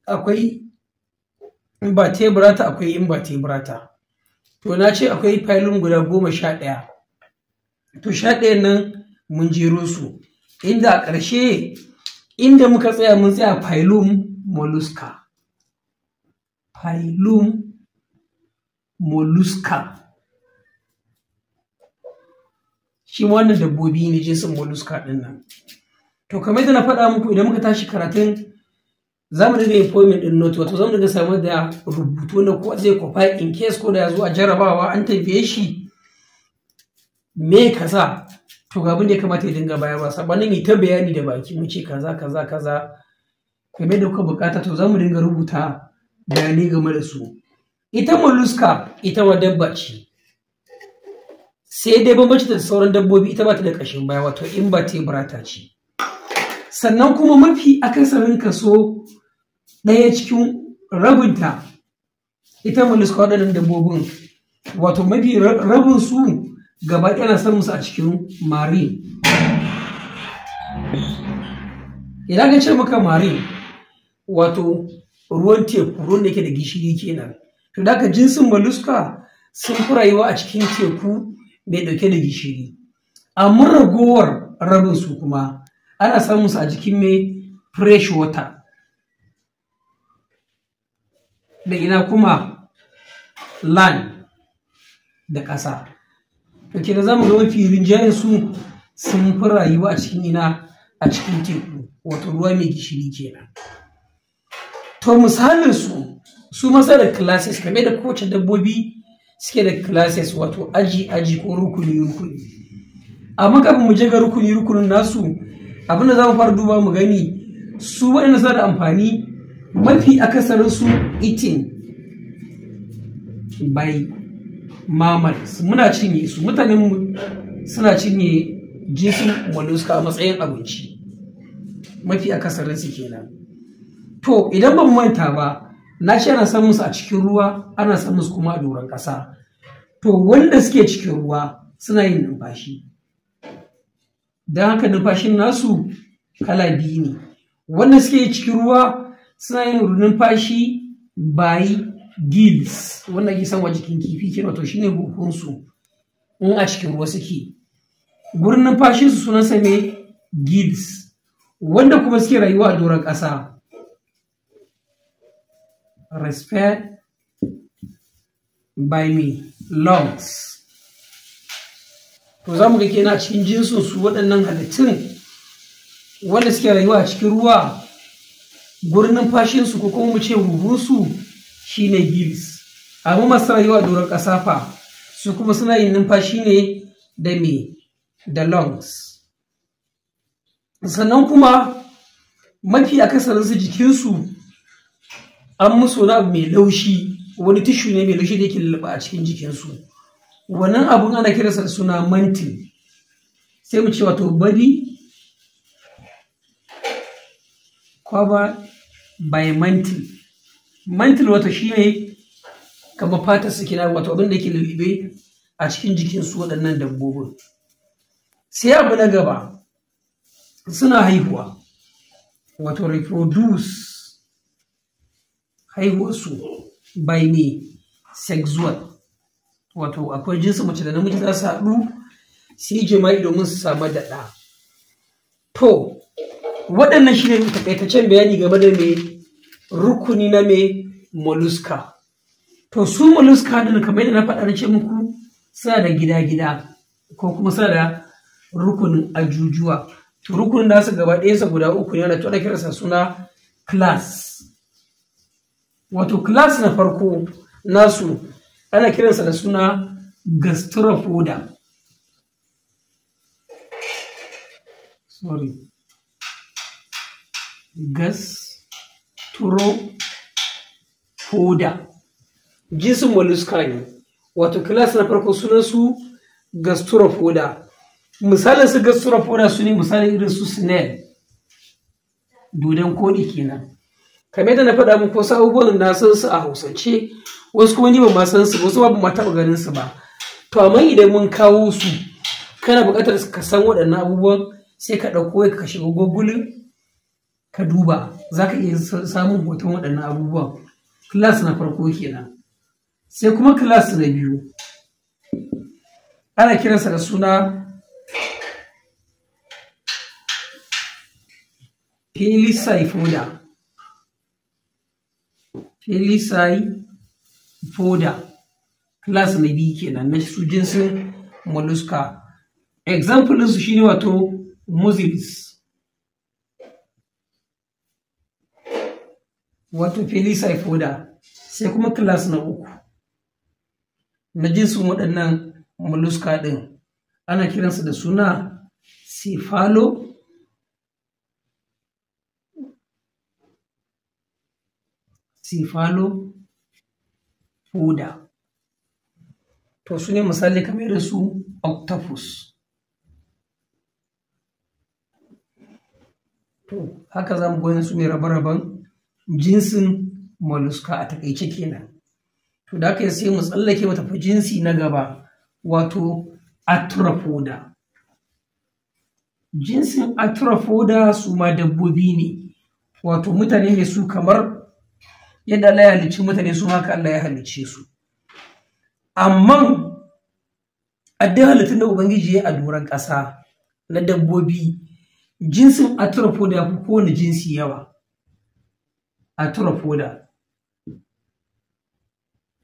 akwai invertebrata akwai invertebrata. To na ce akwai phylum guda 11. To 11 nan mun jero su, inda a ƙarshe inda muka tsaya mun tsaya phylum mollusca. Phylum mollusca. Shi wannan dabbobi ne, jinsin mollusca ɗin nan. To kamar yadda na faɗa muku, idan muka tashi karatun za mu dinga employment ɗin note, wato za mu dinga samar da rubutu na ko zai kwafa in case ko da ya zo a jarabawa an tambaye shi me kaza, to ga abin da ya kamata ya dinga bayarwa, sabanin yi ta bayani da baki mu ce kaza kaza kaza. Kamar da kuka bukata, to za mu dinga rubuta bayanai game da su. Ita mollusca ita ma dabba ce, sai dai bambanci da sauran dabbobi, ita ba ta da ƙashin baya, wato invertebrata ce. Sannan kuma mafi akasarin kaso ɗaya cikin rabinta ita mollusca waɗannan dabbobin, wato mafi rabin su gaba ɗaya na samun su a cikin marine. Idan ka ce maka marine, wato ruwan teku, ruwan da yake da gishiri kenan. To da ka jinsin mollusca sun fi rayuwa a cikin teku mai ɗauke da gishiri. Amma ragowar rabin su kuma ana samun su a jikin mai fresh water. Da ina kuma land da ƙasa. To kenan za mu ga mafi rinjayen su sun fi rayuwa a cikin ina, a cikin teku, wato ruwa mai gishiri kenan. To misalin su masa da classes, kamar da kowace dabbobi suke da classes, wato aji ko rukuni. Amma kafin mu je ga rukunin nasu, abin da za mu fara duba mu gani su waɗanda suna da amfani, mafi akasarin su eating by mammals. Muna cinye su, mutanen suna cinye jinsin mollusca a matsayin abinci, mafi akasarin su kenan. To idan ban manta ba, na ce ana samun su a cikin ruwa, ana samun su kuma a doron ƙasa. To wanda suke cikin ruwa suna yin numfashi, don haka numfashin nasu kala biyu ne. Wanda suke cikin ruwa suna yin numfashi by gills, wanda ke sanwa jikin kifi kenan, wato shine hukunsu in a cikin ruwa suke. Gurin numfashinsu sunansa ne gills. Wanda kuma suke rayuwa a doron ƙasa, respire by me lungs. To za mu ga kenan a cikin jinsin su waɗannan halittun wanda suke rayuwa a cikin ruwa, gurin numfashinsu ko kuma mu ce huhunsu shine gills. Amma masu rayuwa a doron ƙasa fa, su kuma suna yin numfashi ne da me, da lungs. Sannan kuma mafi akasarin su jikinsu an musu wani abu mai laushi, wani tishu ne mai laushi da yake lullaba a cikin jikinsu. Wannan abun ana kiransa da suna mantle. Sai mu ce wato body covered by mantle. Mantle wato shi ne kamar fatar su kenan, wato abin da yake lullube a cikin jikinsu waɗannan dabbobin. Sai abu na gaba, suna haihuwa, wato reproduce, haihuwarsu by me sexual, wato akwai jinsin mace da namiji za su haɗu su yi jima'i domin su samar da ɗa. To waɗannan shi ne takaitaccen bayani game da me rukuni na me mollusca. To su mollusca din kamar yadda na faɗa na ce muku suna da gida-gida ko kuma suna da rukunin ajujuwa. To rukunin nasu gaba ɗayansa guda uku ne, wanda to ana kiransa suna class. Wato class na farko nasu ana kiransa da suna gastropoda. Gastropoda. Jinsin mollusca ne. Wato class na farko sunansu gastropoda. Misalin su gastropoda su ne misalin irin su snail, dodon koɗi kenan. Kamar yadda na faɗa muku wasu abubuwan na san su a Hausance, wasu kuma ni ban ma san su, wasu ba ma taɓa ganin su ba. To amma idan mun kawo su, kana buƙatar ka san waɗannan abubuwan, sai ka ɗauko ka shiga Google ka duba za ka iya samun hoton waɗannan abubuwan. Class na farko kenan. Sai kuma class na biyu, ana kiransa da suna Pelicyphoda. Pelicyphoda class na biyu kenan na su jinsin mollusca. Example su shine wato mussels, wato Pelicyphoda. Sai kuma class na uku na jinsin waɗannan mollusca ɗin, ana kiransa da suna Cephalopoda. To su ne misali kamar da su octopus. To haka za mu goyi su ne rabe-raben jinsin mollusca a takaice kenan. To da haka sai mu tsallake mu tafi jinsi na gaba, wato arthropoda. Jinsin arthropoda su ma dabbobi ne, wato mutane ne su kamar yadda Allah ya halicci mutane su haka Allah ya halicce su. Amma a duk halittun da Ubangiji ya a doron ƙasa na dabbobi, jinsin arthropoda ya fi kowane jinsi yawa. Arthropoda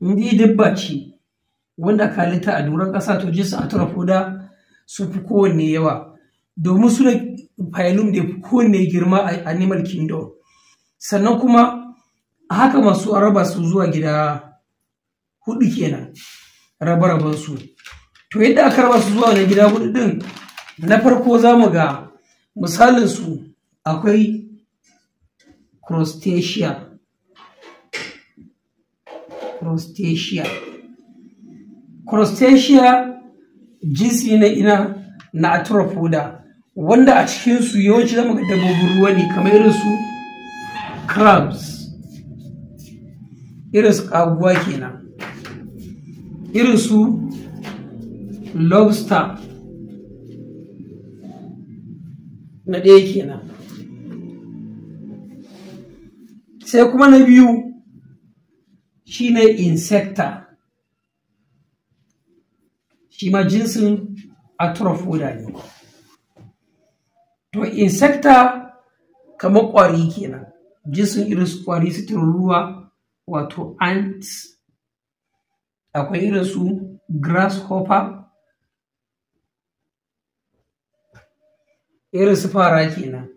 indai dabba ce wanda aka halitta a doron ƙasa, to jinsin arthropoda su fi kowanne yawa, domin su ne phylum da ya fi kowanne girma a animal kingdom. Sannan kuma haka masu raba su zuwa gida 4 kenan, rabe-raben su. To yadda aka raba su zuwa gida 4 din, na farko za mu ga misalin su akwai crustacea. Crustacea jinsi na arthropoda, wanda a cikin su yawanci zamu ga dabbobin ruwa ne, kamar irin su crabs, irin su kaguwa kenan, irin su lobster na ɗaya kenan. Sai kuma na biyu shine insecta, shi ma jinsin arthropoda ne. To insecta kamar ƙwari kenan, jinsin irin su ƙwari su tururuwa, wato ants. Akwai irin su grasshopper, irin su fara kenan.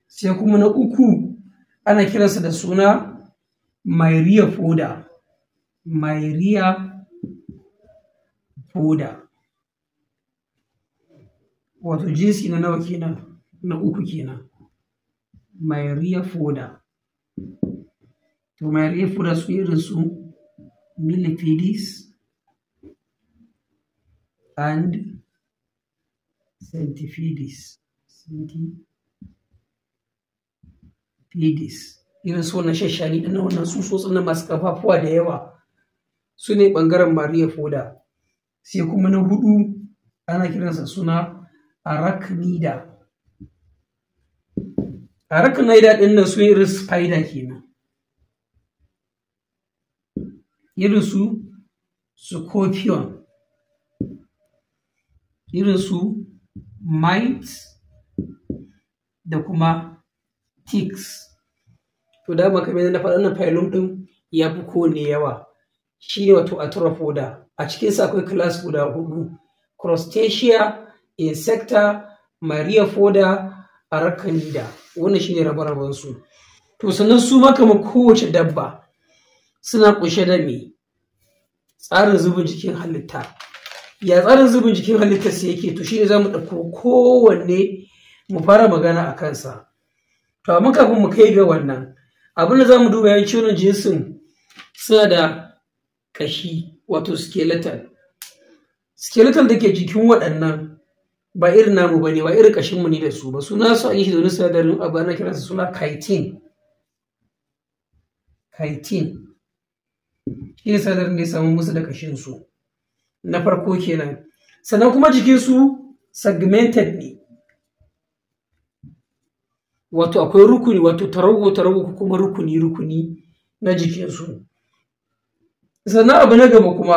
Sai kuma na uku ana kiransa da suna myriapoda. Wato jinsi na nawa kenan? Na uku kenan, myriapoda. To myriapoda su irin su millipedes and centipedes. Irin su wannan shashari ɗin wannan tsutsotsin na masu ƙafafuwa da yawa su ne ɓangaren myriapoda. Sai kuma na 4 ana kiransa suna arachnida. Arachnida ɗin nan su irin spider kenan, irin su scorpion, irin su mites da kuma ticks. To da kamar na faɗa, wannan phylum ɗin ya fi kowanne yawa, shi ne wato arthropoda. A cikinsa akwai class guda 4: crustacea, insecta, myriapoda, arachnida. Wannan shi ne rabe-raben su. To sannan su ma kamar kowace dabba suna ƙunshe da me? Tsarin zubin jikin halitta. Ya tsarin zubin jikin halittar sa yake? To shi ne za mu ɗauko kowanne mu fara magana a kansa. To amma kafin mu kai ga wannan, abin da za mu duba yawanci wannan jinsin suna da ƙashi, wato skeletal. Skeletal da ke jikin waɗannan ba irin namu ba ne, ba irin ƙashinmu ne da su ba. Suna su an yi shi da wani sinadarin abu ana kiransa suna chitin. Shi ne sinadarin da ya samu musu da ƙashinsu na farko kenan. Sannan kuma jikinsu segmented ne, wato akwai rukuni wato tarago ko kuma rukuni na jikinsu. Sannan abu na gaba kuma